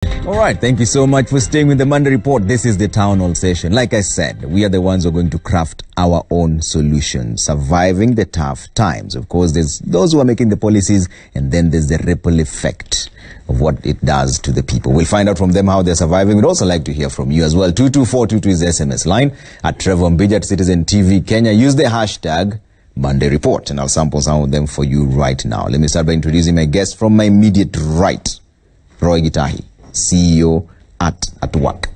All right, thank you so much for staying with the Monday Report. This is the Townhall session. Like I said, we are the ones who are going to craft our own solutions, surviving the tough times. Of course, there's those who are making the policies, and then there's the ripple effect of what it does to the people. We'll find out from them how they're surviving. We'd also like to hear from you as well. 22422 is the SMS line. At Trevor Mbija at Citizen TV Kenya, use the hashtag Monday Report, and I'll sample some of them for you right now. Let me start by introducing my guest from my immediate right, Roy Gitahi, CEO at Work.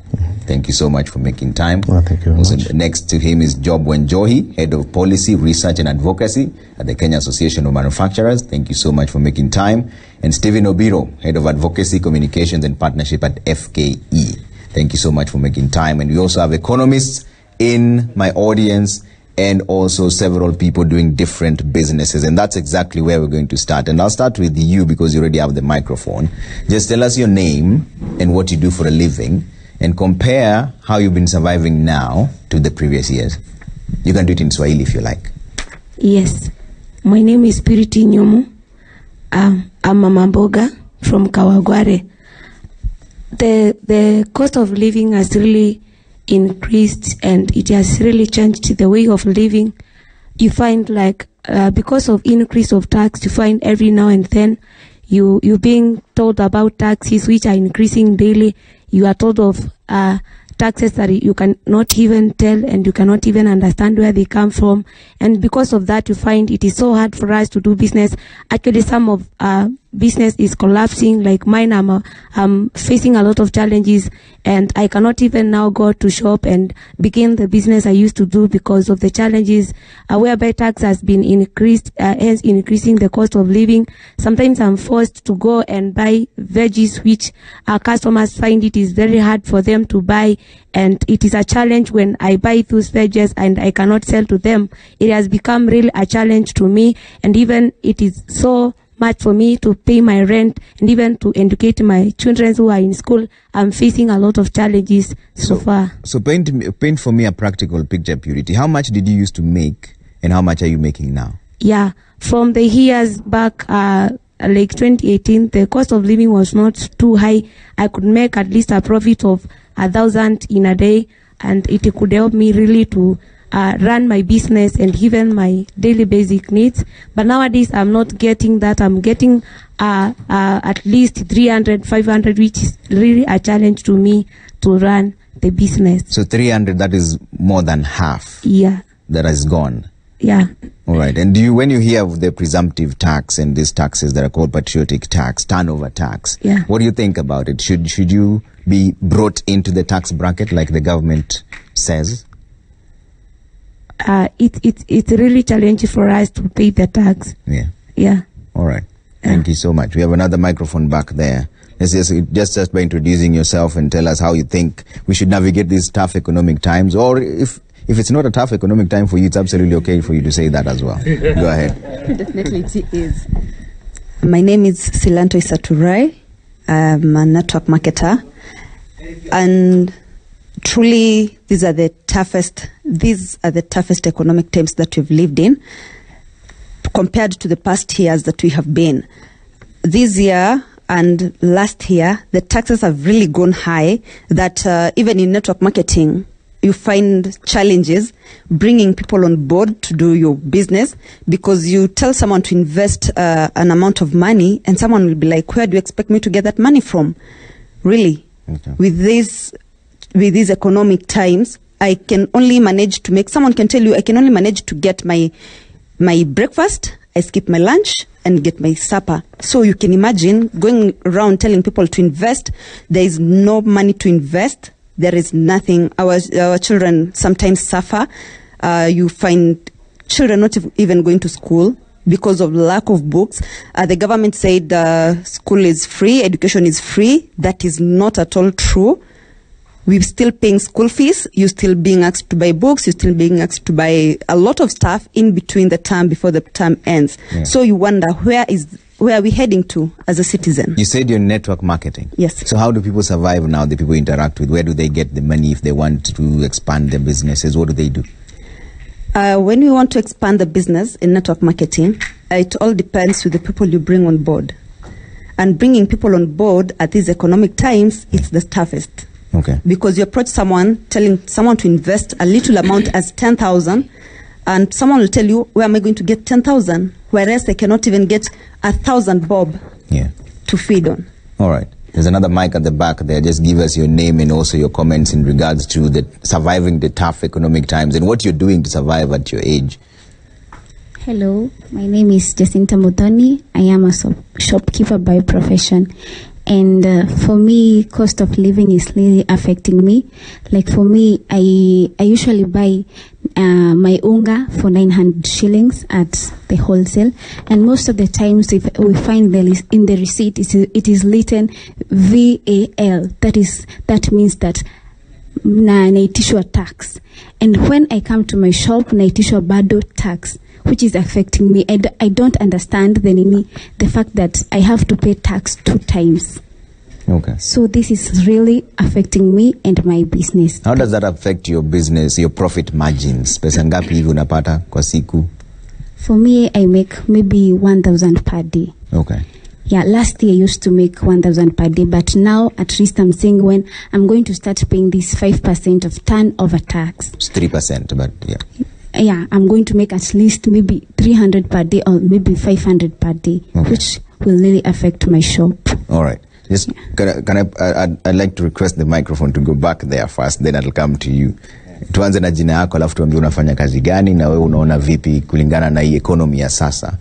Thank you so much for making time. Well, thank you very much. Next to him is Job Wenjohi, Head of Policy, Research and Advocacy at the Kenya Association of Manufacturers. Thank you so much for making time. And Stephen Obiro, Head of Advocacy, Communications and Partnership at FKE. Thank you so much for making time. And we also have economists in my audience, and also several people doing different businesses. And that's exactly where we're going to start. And I'll start with you because you already have the microphone. Just tell us your name and what you do for a living, and compare how you've been surviving now to the previous years. You can do it in Swahili if you like. Yes. My name is Purity Nyomu. I'm a Mamboga from Kawagware. The cost of living has really increased, and it has really changed the way of living. You find like because of increase of tax, you find every now and then you being told about taxes which are increasing daily. You are told of taxes that you cannot even tell, and you cannot even understand where they come from. And because of that, you find it is so hard for us to do business. Actually, some of business is collapsing. Like mine, I'm facing a lot of challenges, and I cannot even now go to shop and begin the business I used to do because of the challenges whereby tax has been increased, hence increasing the cost of living. Sometimes I'm forced to go and buy veggies which our customers find it is very hard for them to buy, and it is a challenge when I buy those veggies and I cannot sell to them. It has become really a challenge to me, and even it is so much for me to pay my rent and even to educate my children who are in school. I'm facing a lot of challenges so far. So paint for me a practical picture, Purity. How much did you used to make, and how much are you making now? Yeah, from the years back, like 2018, the cost of living was not too high. I could make at least a profit of 1,000 in a day, and it could help me really to run my business and even my daily basic needs. But nowadays, I'm not getting that. I'm getting at least 300, 500, which is really a challenge to me to run the business. So 300, that is more than half. Yeah. That has gone. Yeah. All right. And when you hear of the presumptive tax and these taxes that are called patriotic tax, turnover tax, yeah, what do you think about it? Should you be brought into the tax bracket like the government says? It's really challenging for us to pay the tax. Yeah. Yeah. All right. Thank you so much. We have another microphone back there. Let's just by introducing yourself and tell us how you think we should navigate these tough economic times, or if it's not a tough economic time for you, it's absolutely okay for you to say that as well. Go ahead. Definitely it is. My name is Silanto Isaturai. I'm a network marketer, and truly these are the toughest economic times that we've lived in compared to the past years that we have been. This year and last year, the taxes have really gone high that even in network marketing, you find challenges bringing people on board to do your business, because you tell someone to invest an amount of money and someone will be like, where do you expect me to get that money from? Really? Okay. With these economic times, I can only manage to make, someone can tell you, I can only manage to get my breakfast, I skip my lunch and get my supper. So you can imagine going around telling people to invest. There is no money to invest. There is nothing. Our children sometimes suffer. You find children not even going to school because of lack of books. The government said school is free, education is free. That is not at all true. We're still paying school fees. You're still being asked to buy books. You're still being asked to buy a lot of stuff in between the term before the term ends. Yeah. So you wonder, where are we heading to as a citizen? You said you're network marketing. Yes. So how do people survive now, the people interact with? Where do they get the money if they want to expand their businesses? What do they do? When we want to expand the business in network marketing, it all depends with the people you bring on board. And bringing people on board at these economic times, it's the toughest. Okay. Because you approach someone, telling someone to invest a little amount as 10,000, and someone will tell you, where am I going to get 10,000? Whereas they cannot even get 1,000 bob to feed on. All right. There's another mic at the back there. Just give us your name and also your comments in regards to the surviving the tough economic times and what you're doing to survive at your age. Hello, my name is Jacinta Muthoni. I am a shopkeeper by profession. And for me, cost of living is really affecting me. Like for me, I usually buy my unga for 900 shillings at the wholesale. And most of the times, if we find in the receipt, it is written VAL. That means that naitishwa tax. And when I come to my shop, naitishwa bado tax, which is affecting me. I don't understand the fact that I have to pay tax 2 times. Okay. So this is really affecting me and my business. How does that affect your business, your profit margins? Pesa ngapi hivi unapata kwa siku? For me, I make maybe 1,000 per day. Okay. Yeah, last year I used to make 1,000 per day, but now at least I'm saying when I'm going to start paying this 5% of turnover tax. It's 3%, but yeah. Yeah, I'm going to make at least maybe 300 per day or maybe 500 per day, which will really affect my shop. All right. Just I'd like to request the microphone to go back there first, then I'll come to you. Tuanze na jina yako alafu tuambie unafanya kazi gani na wewe unaona vipi kulingana na hii economy ya sasa.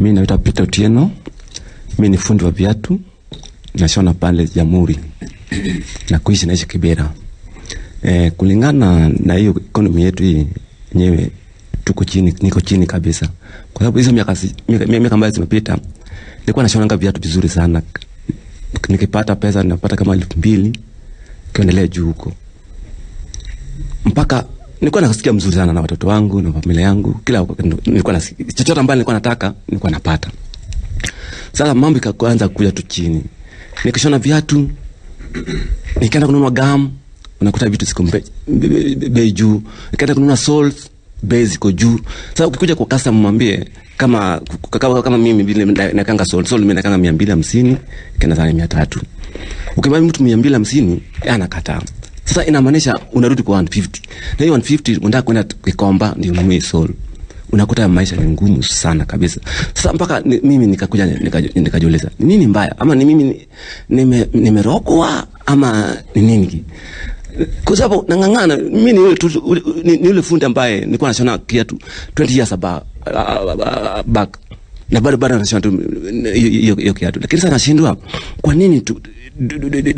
Mimi naitwa Peter Otieno. Mimi ni fundi wa viatu. Nashona pale Jamhuri. Na kuishi naishi Kibera. Kulingana na hiyo economy yetu hii nyewe niko chini kabisa. Kwa sababu hizo miaka ambayo zimepita nilikuwa nashona viatu vizuri sana. Nikipata pesa napata kama 2,000 kiendelea juu huko. Mpaka nilikuwa nasikia mzuri sana na watoto wangu na familia yangu. Kila nilikuwa nasikia chochote ambacho nilikuwa nataka nilikuwa napata. Sasa mambo ikaanza kuja tu chini. Nikishona viatu nikaenda kununua gum, unakuta vitu ziko bei juu. Nikaenda kununua soles, bei ziko juu. Sasa ukikuja kwa customer mwambie kama mimi vile nakanga soles mimi nakanga 250 kenda sana 300. Ukimwambia mtu 250 anakataa. Sasa inamaanisha unarudi kwa 150. Na hiyo 150 unataka kwenda Kikomba ndio ununue sole. Unakuta maisha ni ngumu sana kabisa. Sasa mpaka mimi nikakuja nikajiuliza, ni nini mbaya? Ama ni mimi nimerogwa ama ni nini? Kwa sababu nangangana mimi ni yule fundi ambaye nilikuwa nashona kiatu 20 years back. Na bado nashona hiyo kiatu. Lakini sasa nashindwa kwa nini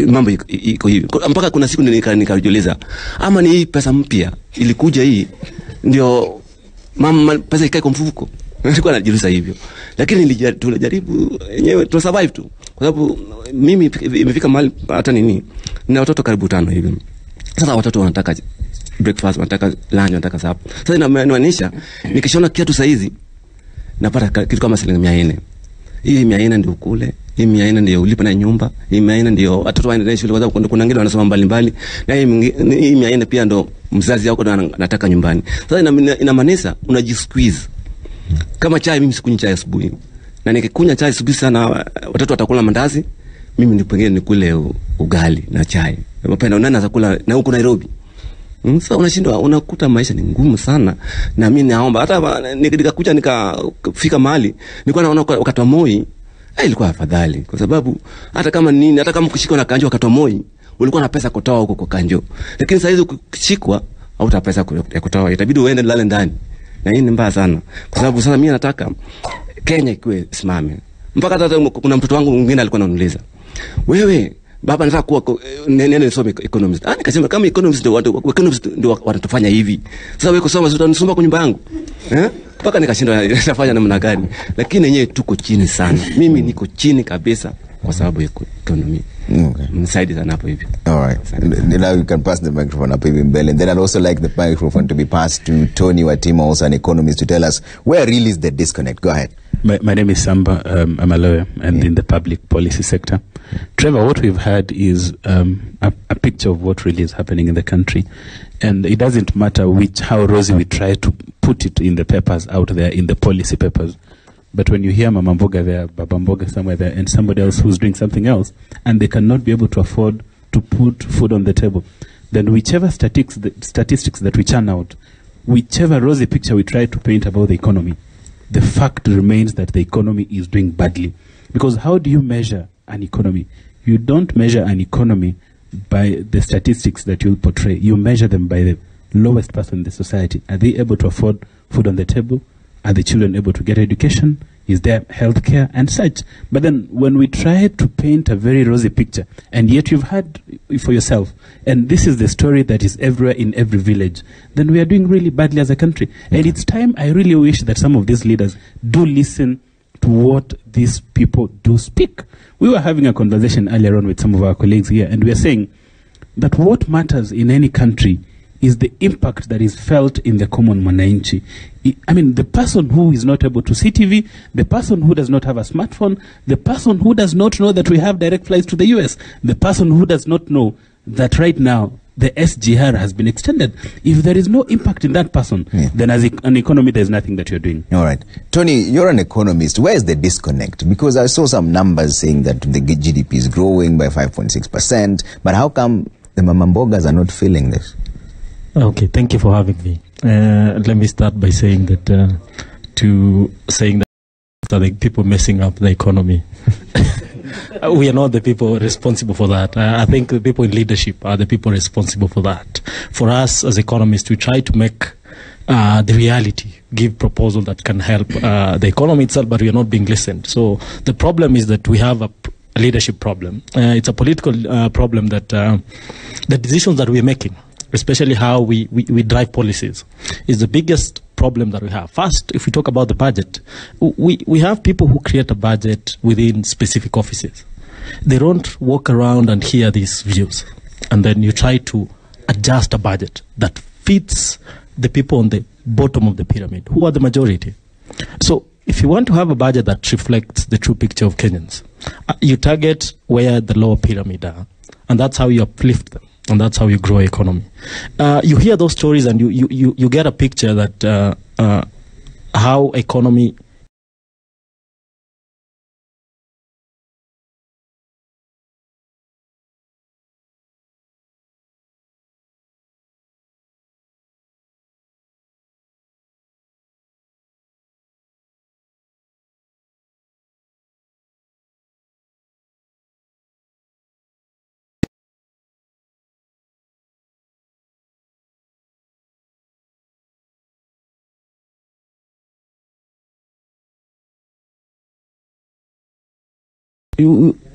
mambo iko hivi? Mpaka kuna siku nikajiuliza, ama ni hii pesa mpya ilikuja hii ndio mama pesa ikae kwa mfuko. Nilikuwa najiuliza hivyo. Lakini tulijaribu yenyewe tu survive tu. Kwa sababu mimi imefika mahali hata nina watoto karibu 5 hivi. Sasa watoto wanataka breakfast, wanataka lunch, wanataka supper. Sasa inamaanisha nikishona kiatu saa hizi napata kitu kama shilingi 400. Hii 400 ndio kule, hii 400 ndio ulipa na nyumba, hii 400 ndio watoto waende shule, kwa sababu kuna wengine wanasoma mbali, na hii 400 pia ndio mzazi wako anataka nyumbani. Sasa inamaanisha unajisqueeze. Kama chai, mimi sikunywa chai asubuhi. Na nikikunywa chai asubuhi sana watoto watakula mandazi, mimi ni pengine nikule ugali na chai. Mapenda unana za kula na huko Nairobi. Sasa unashindwa, unakuta maisha ni ngumu sana. Na mimi naomba hata nikakuja nikafika mahali nilikuwa naona wakati wa Moi ilikuwa afadhali, kwa sababu hata kama nini, hata kama ukishikwa na kanjo wakati wa Moi ulikuwa na pesa kutoa huko kwa kanjo. Lakini sasa hizo ukishikwa hauta pesa ya kutoa, itabidi uende lale ndani. Na hii ni mbaya sana, kwa sababu sasa mimi nataka Kenya ikiwe simame. Mpaka hata kuna mtoto wangu mwingine alikuwa ananiuliza, wewe baba nataka kuwa nene nisome economist. Nikasema kama economist ndio wanatufanya hivi. Sasa wewe kusoma sio utanisomba kwa nyumba yangu. Mpaka nikashindwa nitafanya namna gani. Lakini yenyewe tuko chini sana. Mimi niko chini kabisa kwa sababu ya economy. Okay. Msaidi sana hapo hivi. All right. Now you can pass the microphone up even Bell, and then I'd also like the microphone to be passed to Tony Watima, also an economist, to tell us where really is the disconnect. Go ahead. My name is Samba. I'm a lawyer and in the public policy sector. Trevor, what we've had is a picture of what really is happening in the country. And it doesn't matter how rosy we try to put it in the papers out there, in the policy papers. But when you hear Mama Mboga there, Baba Mboga somewhere there, and somebody else who's doing something else, and they cannot be able to afford to put food on the table, then whichever statistics that we churn out, whichever rosy picture we try to paint about the economy, the fact remains that the economy is doing badly. Because how do you measure an economy? You don't measure an economy by the statistics that you portray. You measure them by the lowest person in the society. Are they able to afford food on the table? Are the children able to get education? Is there health care and such? But then when we try to paint a very rosy picture, and yet you've heard for yourself, and this is the story that is everywhere in every village, then we are doing really badly as a country. And it's time, I really wish that some of these leaders do listen to what these people do speak. We were having a conversation earlier on with some of our colleagues here, and we are saying that what matters in any country is the impact that is felt in the common mwananchi. I mean, the person who is not able to see TV, the person who does not have a smartphone, the person who does not know that we have direct flights to the US, the person who does not know that right now the SGR has been extended. If there is no impact in that person, then as an economy, there's nothing that you're doing. All right. Tony, you're an economist. Where is the disconnect? Because I saw some numbers saying that the GDP is growing by 5.6%, but how come the Mama Mbogas are not feeling this? Okay, thank you for having me. Let me start by saying that the people messing up the economy. We are not the people responsible for that. I think the people in leadership are the people responsible for that. For us as economists, we try to make the reality, give proposal that can help the economy itself, but we are not being listened. So the problem is that we have a leadership problem. It's a political problem that the decisions that we are making, especially how we drive policies, is the biggest problem that we have. First, if we talk about the budget, we have people who create a budget within specific offices. They don't walk around and hear these views. And then you try to adjust a budget that fits the people on the bottom of the pyramid, who are the majority. So if you want to have a budget that reflects the true picture of Kenyans, you target where the lower pyramid are, and that's how you uplift them. And that's how you grow economy. You hear those stories and you get a picture that how economy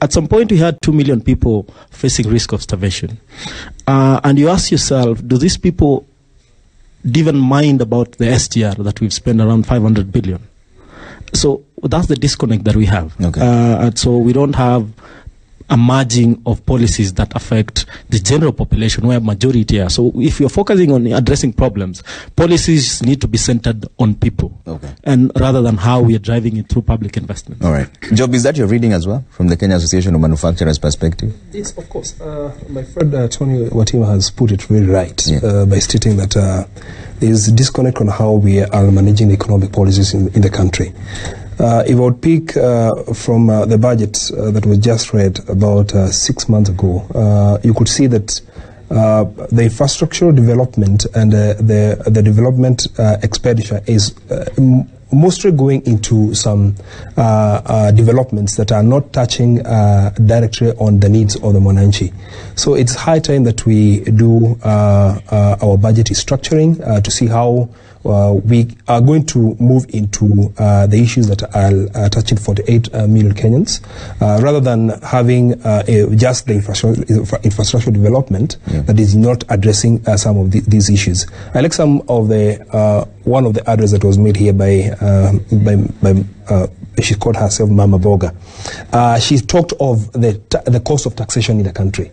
at some point we had 2 million people facing risk of starvation. And you ask yourself, do these people even mind about the SGR that we've spent around 500 billion? So that's the disconnect that we have. Okay. And so we don't have a merging of policies that affect the general population where majority are. So if you're focusing on addressing problems, policies need to be centered on people, and rather than how we are driving it through public investment. All right. Job, is that your reading as well from the Kenya Association of Manufacturers perspective? Yes, of course. My friend Tony Watima has put it very right by stating that there is a disconnect on how we are managing the economic policies in the country. If I would pick from the budget that was just read about 6 months ago, you could see that the infrastructural development and the development expenditure is mostly going into some developments that are not touching directly on the needs of the mwananchi. So it's high time that we do our budget restructuring to see how we are going to move into the issues that are touching 48 million Kenyans, rather than having just the infrastructure development that is not addressing some of these issues. I like some of the one of the address that was made here by she called herself Mama Boga. She talked of the cost of taxation in the country.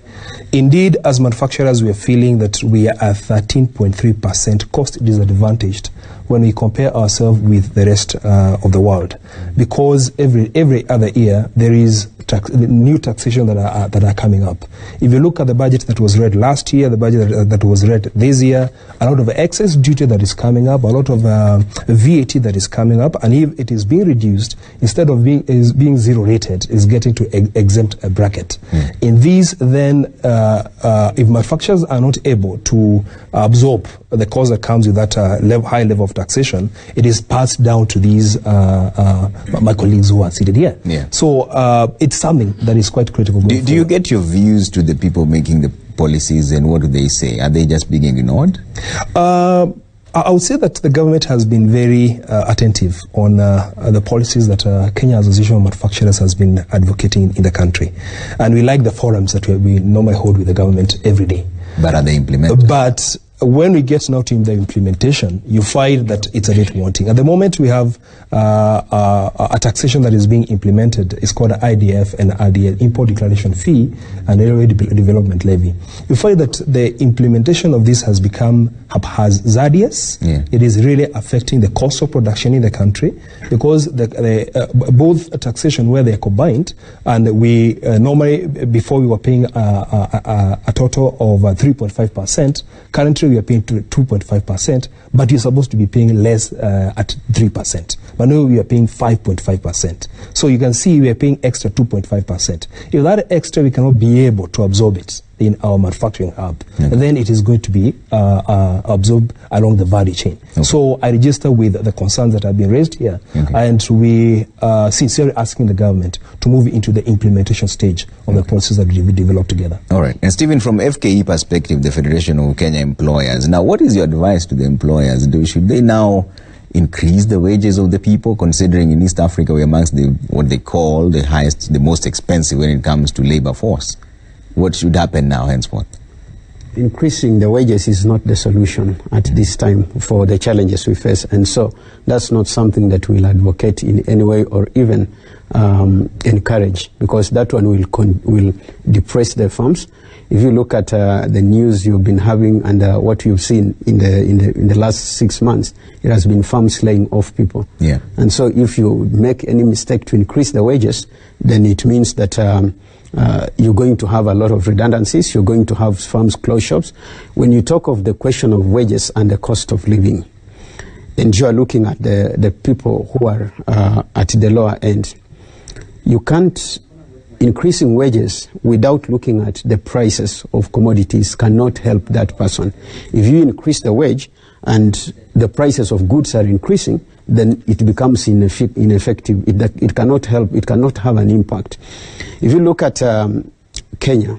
Indeed, as manufacturers, we are feeling that we are at 13.3% cost disadvantaged when we compare ourselves with the rest of the world, because every other year there is new taxation that are coming up. If you look at the budget that was read last year, the budget that was read this year, a lot of excess duty that is coming up, a lot of VAT that is coming up, and if it is being reduced, instead of being zero rated, is getting to exempt bracket. In these, then, if manufacturers are not able to absorb the cost that comes with that high level of taxation, it is passed down to these my colleagues who are seated here. Yeah. So it's something that is quite critical. Do you get your views to the people making the policies, and what do they say? Are they just being ignored? I would say that the government has been very attentive on the policies that Kenya Association of Manufacturers has been advocating in the country. And we like the forums that we normally hold with the government every day. But are they implemented? But when we get now to the implementation, you find that it's a bit wanting. At the moment, we have a taxation that is being implemented. It's called IDF and RDL, Import Declaration Fee and Railway Development Levy. You find that the implementation of this has become haphazardous. Yeah. It is really affecting the cost of production in the country, because both taxation, where they are combined, and we normally, before we were paying a total of 3.5%, currently we are paying 2.5%, but you're supposed to be paying less at 3%. But now we are paying 5.5%. So you can see we are paying extra 2.5%. If that extra, we cannot be able to absorb it in our manufacturing hub, then it is going to be absorbed along the value chain. Okay. So I register with the concerns that have been raised here, and we sincerely asking the government to move into the implementation stage of the policies that we develop together. All right. And Stephen, from FKE perspective, the Federation of Kenya Employers, now what is your advice to the employers? Should they now increase the wages of the people, considering in East Africa we're amongst what they call the most expensive when it comes to labor force? What should happen now henceforth? Increasing the wages is not the solution at this time for the challenges we face, and so that's not something that we'll advocate in any way or even encourage, because that one will depress the firms. If you look at the news you've been having and what you've seen in the last 6 months, it has been firms laying off people. Yeah. And so if you make any mistake to increase the wages, then it means that you're going to have a lot of redundancies, you're going to have firms close shops. When you talk of the question of wages and the cost of living, and you are looking at the people who are at the lower end, you can't, increasing wages without looking at the prices of commodities cannot help that person. If you increase the wage and the prices of goods are increasing, then it becomes ineffective. It cannot help, it cannot have an impact. If you look at Kenya,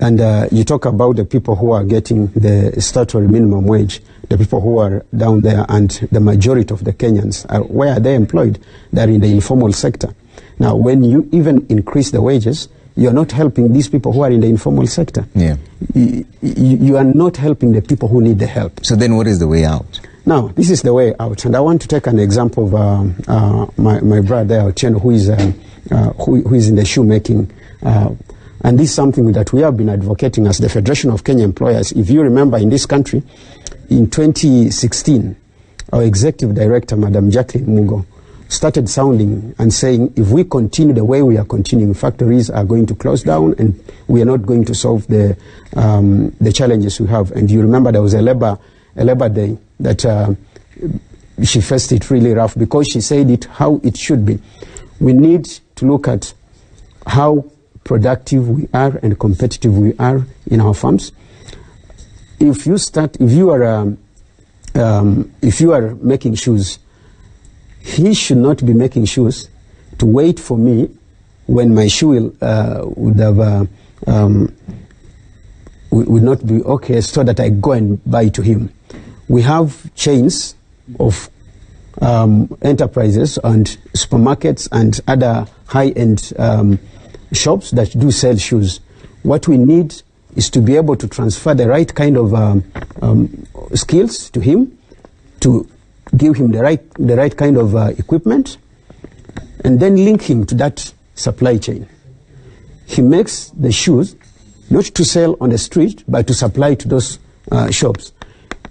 and you talk about the people who are getting the statutory minimum wage, the people who are down there, and the majority of the Kenyans, where are they employed? They're in the informal sector. Now, when you even increase the wages, you're not helping these people who are in the informal sector. Yeah. You are not helping the people who need the help. So then what is the way out? Now, this is the way out. And I want to take an example of my brother, Otieno, who is in the shoemaking. And this is something that we have been advocating as the Federation of Kenya Employers. If you remember, in this country, in 2016, our executive director, Madam Jacqueline Mugo, started sounding and saying, if we continue the way we are continuing, factories are going to close down and we are not going to solve the challenges we have. And you remember there was a labor day that she faced it really rough, because she said it how it should be. We need to look at how productive we are and competitive we are in our farms. If you are making shoes, he should not be making shoes to wait for me when my shoe would not be okay, so that I go and buy to him. We have chains of enterprises and supermarkets and other high-end shops that do sell shoes. What we need is to be able to transfer the right kind of skills to him, to give him the right kind of equipment, and then link him to that supply chain. He makes the shoes not to sell on the street, but to supply to those shops.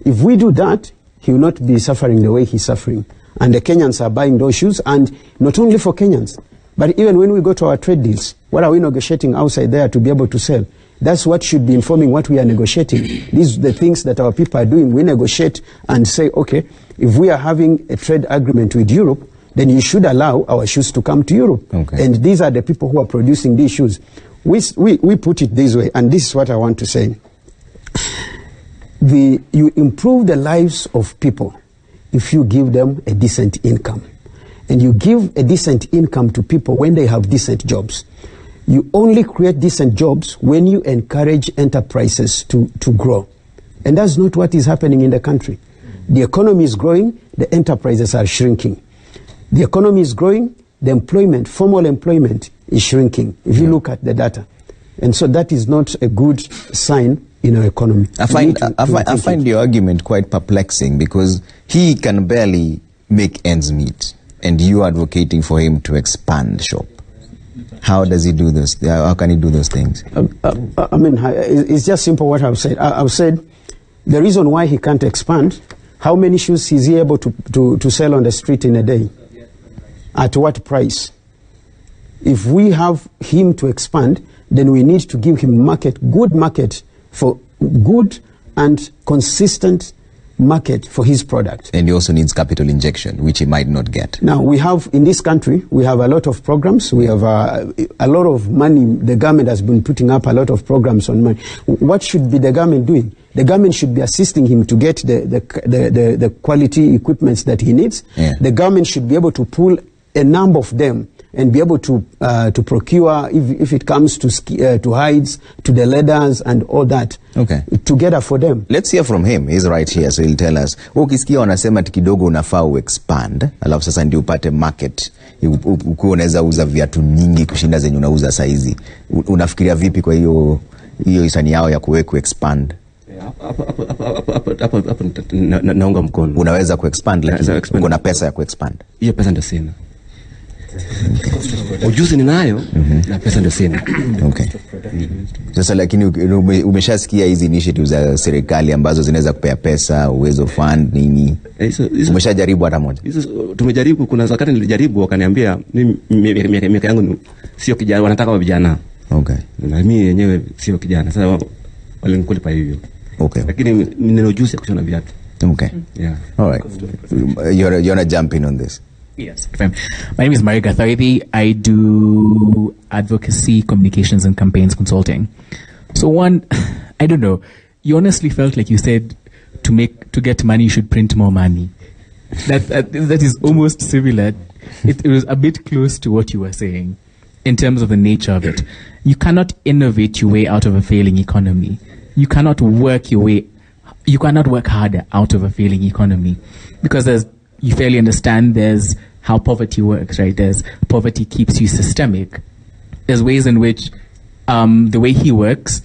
If we do that, he will not be suffering the way he's suffering. And the Kenyans are buying those shoes, and not only for Kenyans, but even when we go to our trade deals, what are we negotiating outside there to be able to sell? That's what should be informing what we are negotiating. These are the things that our people are doing. We negotiate and say, okay, if we are having a trade agreement with Europe, then you should allow our shoes to come to Europe. Okay. And these are the people who are producing these shoes. We put it this way, and this is what I want to say. You improve the lives of people if you give them a decent income. And you give a decent income to people when they have decent jobs. You only create decent jobs when you encourage enterprises to grow. And that's not what is happening in the country. The economy is growing, the enterprises are shrinking. The economy is growing, the employment, formal employment is shrinking, if you look at the data. And so that is not a good sign in our economy. I find your argument quite perplexing, because he can barely make ends meet, and you are advocating for him to expand shop. How does he do this? How can he do those things? I mean, it's just simple what I've said. I've said the reason why he can't expand, how many shoes is he able to sell on the street in a day? At what price? If we have him to expand, then we need to give him good market for good and consistent market for his product. And he also needs capital injection, which he might not get. Now, we have, in this country, we have a lot of programs. We have a lot of money. The government has been putting up a lot of programs on money. What should be the government doing? The government should be assisting him to get the quality equipments that he needs. Yeah. The government should be able to pull a number of them and be able to procure, if it comes to hides, to the leathers and all that, okay, together for them. Let's hear from him. He's right here, so he'll tell us. Ukisikia wanasema kidogo unafaa uexpand, alafu sasa ndio upate market, ukiwa unaweza uza viatu nyingi kushinda zenye unauza saizi. Unafikiria vipi kwa hiyo hisani yao ya kuexpand? Hapo naunga mkono. Unaweza kuexpand, lakini uko na pesa ya kuexpand. Hiyo pesa ndio sina. Ujuzi ninayo, na pesa ndio sina. Okay. Sasa lakini umeshasikia hizi initiatives za serikali ambazo zinaweza kupea pesa, uwezo fund nini? Umeshajaribu hata moja? Tumejaribu, kuna wakati nilijaribu wakaniambia miaka yangu sio kijana, wanataka wa vijana. Okay. Na mimi yenyewe sio kijana. Sasa walinikulipa hivyo. Okay. Lakini nina ujuzi ya kushona viatu. Okay. Yeah. All right. You're gonna jump in on this. Yes. My name is Mari Gathoithi. I do advocacy, communications, and campaigns consulting. So one, I don't know. You honestly felt like you said to get money, you should print more money. That is almost similar. It was a bit close to what you were saying in terms of the nature of it. You cannot innovate your way out of a failing economy. You cannot work harder out of a failing economy, because you fairly understand there's how poverty works, right? There's poverty keeps you systemic. There's ways in which the way he works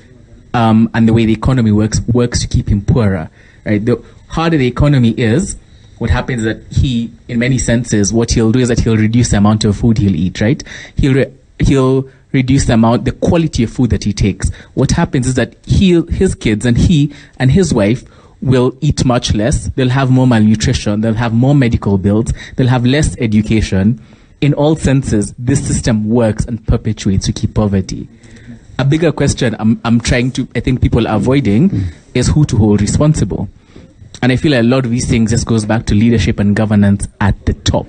and the way the economy works to keep him poorer, right? The harder the economy is, what happens is that he, in many senses, what he'll do is that he'll reduce the amount of food he'll eat, right? He'll reduce the quality of food that he takes. What happens is that his kids and he and his wife will eat much less. They'll have more malnutrition. They'll have more medical bills. They'll have less education. In all senses, this system works and perpetuates to keep poverty. A bigger question I think people are avoiding is who to hold responsible. And I feel a lot of these things just goes back to leadership and governance at the top,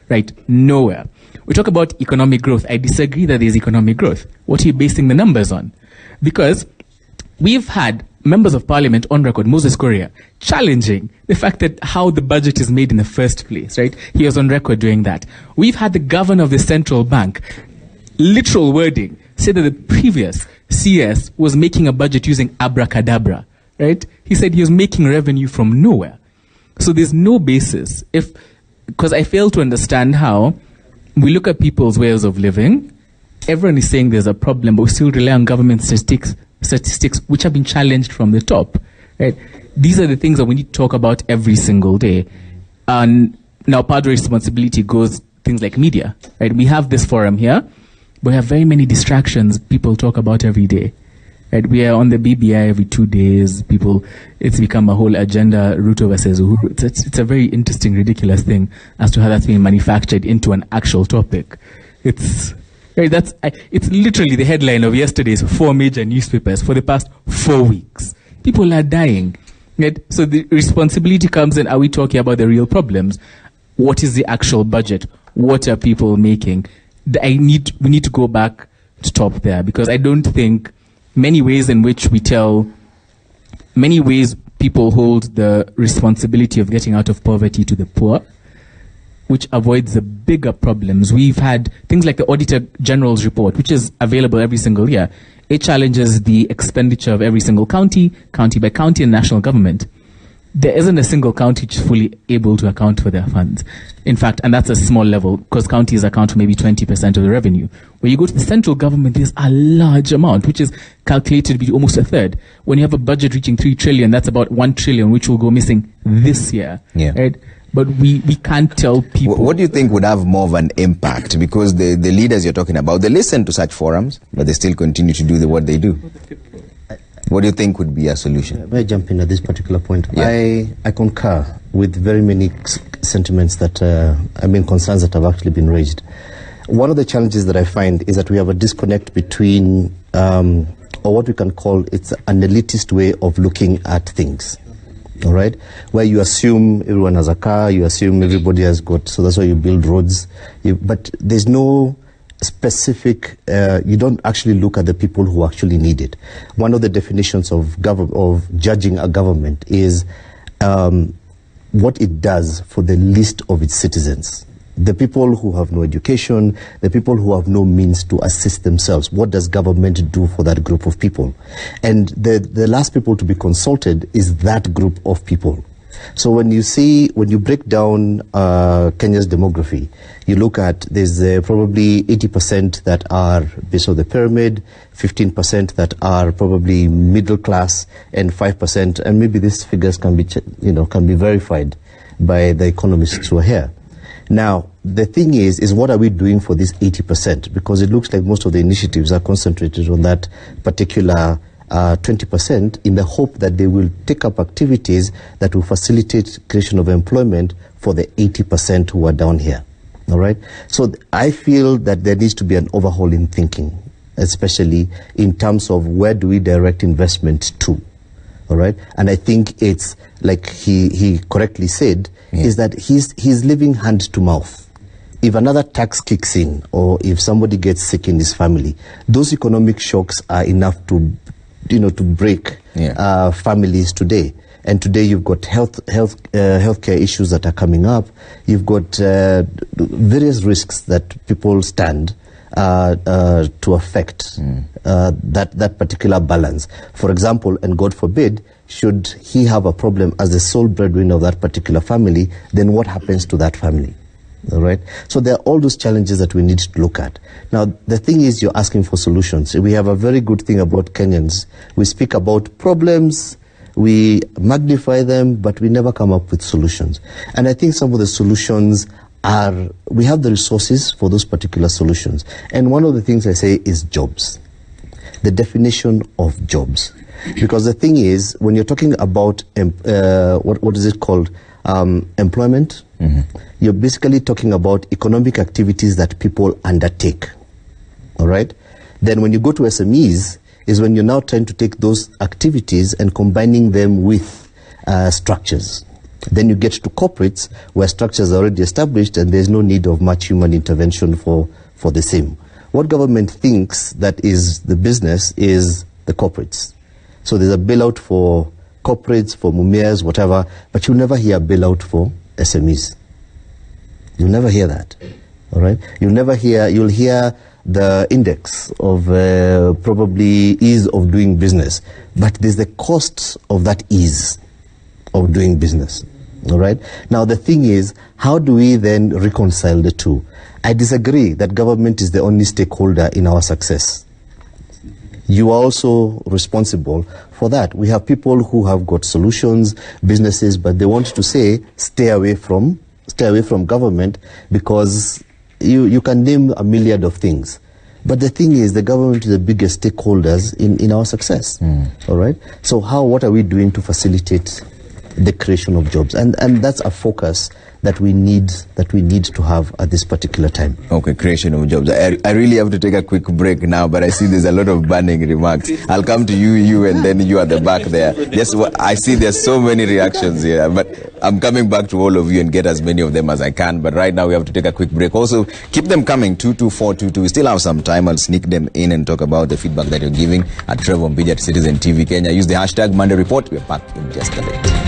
right? Nowhere. We talk about economic growth. I disagree that there's economic growth. What are you basing the numbers on? Because we've had members of parliament on record, Moses Kuria, challenging the fact that how the budget is made in the first place, right? He was on record doing that. We've had the governor of the central bank, literal wording, say that the previous CS was making a budget using abracadabra, right? He said he was making revenue from nowhere. So there's no basis. Because I fail to understand how we look at people's ways of living, everyone is saying there's a problem, but we still rely on government statistics which have been challenged from the top, right? These are the things that we need to talk about every single day. And now part of the responsibility goes things like media, right? We have this forum here, but we have very many distractions people talk about every day, Right? We are on the BBI every 2 days. People, it's become a whole agenda. Ruto versus Uhuru. It's a very interesting, ridiculous thing as to how that's being manufactured into an actual topic. It's right. It's literally the headline of yesterday's 4 major newspapers for the past 4 weeks. People are dying. Right? So the responsibility comes in. Are we talking about the real problems? What is the actual budget? What are people making? We need to go back to top there, because I don't think many ways people hold the responsibility of getting out of poverty to the poor, which avoids the bigger problems. We've had things like the Auditor General's report, which is available every single year. It challenges the expenditure of every single county by county, and national government. There isn't a single county which is fully able to account for their funds. In fact, and that's a small level, because counties account for maybe 20% of the revenue. When you go to the central government, there's a large amount, which is calculated to be almost a third. When you have a budget reaching 3 trillion, that's about 1 trillion, which will go missing this year. Yeah. Right? But we can't tell people. What do you think would have more of an impact? Because the leaders you're talking about, they listen to such forums, but they still continue to do what they do. What do you think would be a solution? May I jump in at this particular point? Yeah. I concur with very many sentiments that, concerns that have actually been raised. One of the challenges that I find is that we have a disconnect between, or what we can call, it's an elitist way of looking at things. All right, where you assume everyone has a car, you assume everybody has got, so that's why you build roads. But there's no specific, you don't actually look at the people who actually need it. One of the definitions of judging a government is what it does for the least of its citizens. The people who have no education, the people who have no means to assist themselves. What does government do for that group of people? And the last people to be consulted is that group of people. So when you break down Kenya's demography, you look at, there's probably 80% that are base of the pyramid, 15% that are probably middle class, and 5%, and maybe these figures can be verified by the economists who are here. Now, the thing is what are we doing for this 80%? Because it looks like most of the initiatives are concentrated on that particular 20% in the hope that they will take up activities that will facilitate creation of employment for the 80% who are down here. All right? So I feel that there needs to be an overhaul in thinking, especially in terms of where do we direct investment to. All right? And I think it's like he correctly said, is that he's living hand to mouth. If another tax kicks in, or if somebody gets sick in his family, those economic shocks are enough to break families today. And today you've got healthcare issues that are coming up. You've got various risks that people stand to affect that particular balance. For example, and God forbid, should he have a problem as the sole breadwinner of that particular family, then what happens to that family? All right. So there are all those challenges that we need to look at. Now, the thing is, you're asking for solutions. We have a very good thing about Kenyans. We speak about problems, we magnify them, but we never come up with solutions. And I think some of the solutions we have the resources for those particular solutions. And one of the things I say is jobs. The definition of jobs. Because the thing is, when you're talking about, what is it called? Employment, you're basically talking about economic activities that people undertake. All right? Then when you go to SMEs, is when you're now trying to take those activities and combining them with structures. Then you get to corporates where structures are already established and there's no need of much human intervention for the same. What government thinks that is the business is the corporates. So there's a bailout for corporates, for mumias, whatever, but you'll never hear a bailout for SMEs. You'll never hear that. All right? You'll hear the index of probably ease of doing business, but there's the cost of that ease of doing business. All right? Now, the thing is, how do we then reconcile the two? I disagree that government is the only stakeholder in our success. You are also responsible for that. We have people who have got solutions, businesses, but they want to say, stay away from government, because you can name a myriad of things. But the thing is, the government is the biggest stakeholders in our success. All right. So what are we doing to facilitate the creation of jobs? And that's a focus that we need to have at this particular time. Okay, creation of jobs. I really have to take a quick break now, but I see there's a lot of burning remarks. I'll come to you, and then you at the back there. Yes, I see there's so many reactions here, but I'm coming back to all of you and get as many of them as I can. But right now we have to take a quick break. Also, keep them coming, 22422. We still have some time. I'll sneak them in and talk about the feedback that you're giving at Trevor Mbidi at Citizen TV Kenya. Use the hashtag Monday Report. We're back in just a bit.